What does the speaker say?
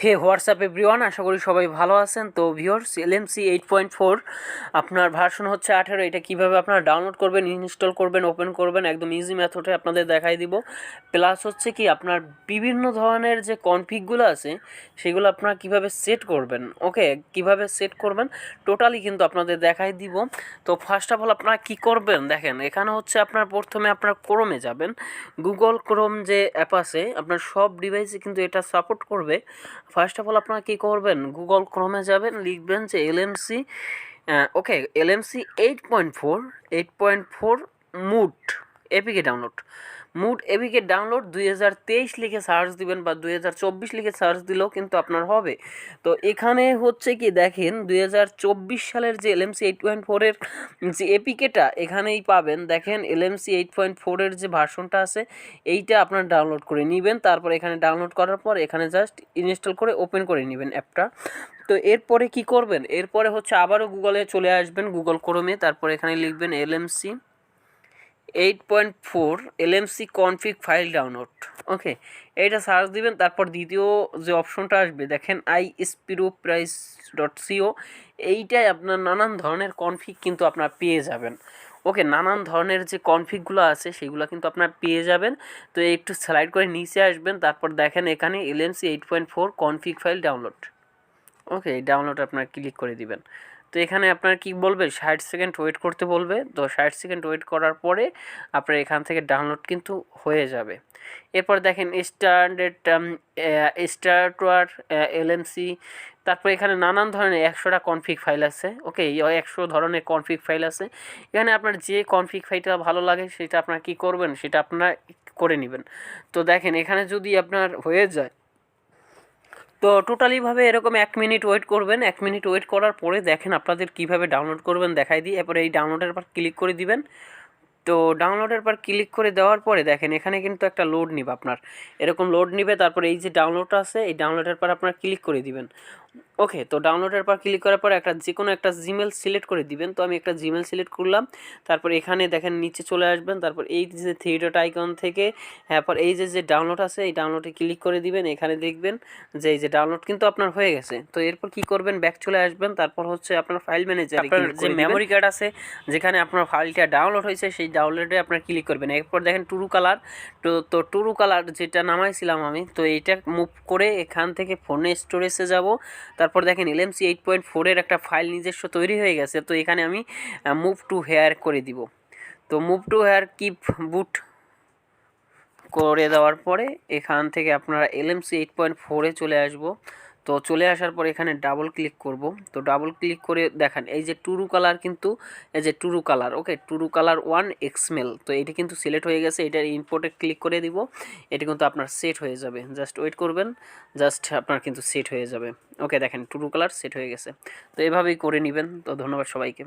ওকে WhatsApp everyone, আশা করি সবাই ভালো আছেন। তো ভিউয়ার্স, LMC 8.4 আপনার ভার্সন হচ্ছে 18। এটা কীভাবে আপনারা ডাউনলোড করবেন, ইনস্টল করবেন, ওপেন করবেন একদম ইজি মেথডে আপনাদের দেখাই দিব। প্লাস হচ্ছে কি আপনার বিভিন্ন ধরনের যে কনফিগগুলো আছে সেগুলো আপনারা কীভাবে সেট করবেন, ওকে কীভাবে সেট করবেন টোটালি কিন্তু আপনাদের দেখাই দিব। তো ফার্স্ট অফ অল আপনারা কী করবেন দেখেন, এখানে হচ্ছে আপনার প্রথমে আপনার ক্রোমে যাবেন। গুগল ক্রোম যে অ্যাপ আছে আপনার সব ডিভাইসে কিন্তু এটা সাপোর্ট করবে। ফার্স্ট অফ অল আপনারা কী করবেন, গুগল ক্রোমে যাবেন, লিখবেন যে LMC LMC 8.4 mod APK download 2023 লিখে সার্চ দিবেন বা 2024 লিখে সার্চ দিলেও কিন্তু আপনার হবে। তো এখানে হচ্ছে কি দেখেন 2024 সালের যে LMC 8.4 যে এপিকেটা এখানেই পাবেন। দেখেন LMC 8.4 যে ভার্সনটা আছে এইটা আপনার ডাউনলোড করে নেবেন। তারপর এখানে ডাউনলোড করার পর এখানে জাস্ট ইনস্টল করে ওপেন করে নেবেন অ্যাপটা। তো এরপরে কি করবেন, এরপরে হচ্ছে আবারও গুগলে চলে আসবেন, গুগল ক্রোমে, তারপর এখানে লিখবেন LMC 8.4 LMC config file download, okay এইটা সার্চ দিবেন। তারপর দ্বিতীয় যে অপশনটা আসবে দেখেন iSpiroprice.co, এইটাই আপনার নানান ধরনের কনফিগ কিন্তু আপনার পেয়ে যাবেন। ওকে নানান ধরনের যে কনফিগগুলো আছে সেগুলো কিন্তু আপনার পেয়ে যাবেন। তো একটু স্লাইড করে নিচে আসবেন, তারপর দেখেন এখানে LMC 8.4 কনফিগ ফাইল ডাউনলোড, ওকে ডাউনলোড আপনার ক্লিক করে দিবেন। তো এখানে আপনার কি বলবে 60 সেকেন্ড ওয়েট করতে বলবে। তো 60 সেকেন্ড ওয়েট করার পরে আপনার এখান থেকে ডাউনলোড কিন্তু হয়ে যাবে। এরপর দেখেন স্টার্টওয়ার LMC, তারপর এখানে নানান ধরনের 100টা কনফিগ ফাইল আছে, ওকে 100 ধরনের কনফিগ ফাইল আছে। এখানে আপনার যে কনফিগ ফাইলটা ভালো লাগে সেটা আপনার কি করবেন, সেটা আপনারা করে নেবেন। তো দেখেন এখানে যদি আপনার হয়ে যায় তো টোটালিভাবে এরকম 1 মিনিট ওয়েট করবেন। 1 মিনিট ওয়েট করার পরে দেখেন আপনাদের কীভাবে ডাউনলোড করবেন দেখাই দিই। এরপরে এই ডাউনলোডের পর ক্লিক করে দিবেন। তো ডাউনলোডের পর ক্লিক করে দেওয়ার পরে দেখেন এখানে কিন্তু একটা লোড নিবে, আপনার এরকম লোড নিবে। তারপরে এই যে ডাউনলোডটা আছে এই ডাউনলোডের পর আপনার ক্লিক করে দিবেন। ওকে তো ডাউনলোডের পর ক্লিক করার পর যে কোনো একটা জিমেল সিলেক্ট করে দিবেন। তো আমি একটা জিমেল সিলেক্ট করলাম। তারপর এখানে দেখেন নিচে চলে আসবেন, তারপর এই যে থ্রি ডট আইকন থেকে পর এই যে ডাউনলোড আছে এই ডাউনলোডে ক্লিক করে দিবেন। এখানে দেখবেন যে এই যে ডাউনলোড কিন্তু আপনার হয়ে গেছে। তো এরপর কি করবেন, ব্যাক চলে আসবেন। তারপর হচ্ছে আপনার ফাইল ম্যানেজারে যে মেমোরি কার্ড আছে যেখানে আপনার ফাইলটা ডাউনলোড হয়েছে সেই ডাউনলোডে আপনার ক্লিক করবেন। এরপর দেখেন টুরু কালার, তো টুরু কালার যেটা নামাইছিলাম আমি, তো এইটা মুভ করে এখান থেকে ফোনে স্টোরেজে যাব। তারপর দেখেন LMC 8.4 একটা ফাইল নিজস্ব তৈরি হয়ে গেছে। তো এখানে আমি মুভ টু হেয়ার করে দিব। তো মুভ টু হেয়ার কিপ বুট করে দেওয়ার পরে এখান থেকে আপনারা LMC 8.4 চলে আসব। তো চলে আসার পর এখানে ডাবল ক্লিক করব। তো ডাবল ক্লিক করে দেখেন এই যে টুরু কালার, কিন্তু এই যে টুরু কালার, ওকে টুরু কালার 1 XML, তো এটা কিন্তু সিলেক্ট হয়ে গেছে। এটার ইম্পোর্টে ক্লিক করে দিব। এটা কিন্তু আপনার সেট হয়ে যাবে, জাস্ট ওয়েট করবেন, জাস্ট আপনার কিন্তু সেট হয়ে যাবে। ওকে দেখেন টুরু কালার সেট হয়ে গেছে। তো এভাবেই করে নেবেন। তো ধন্যবাদ সবাইকে।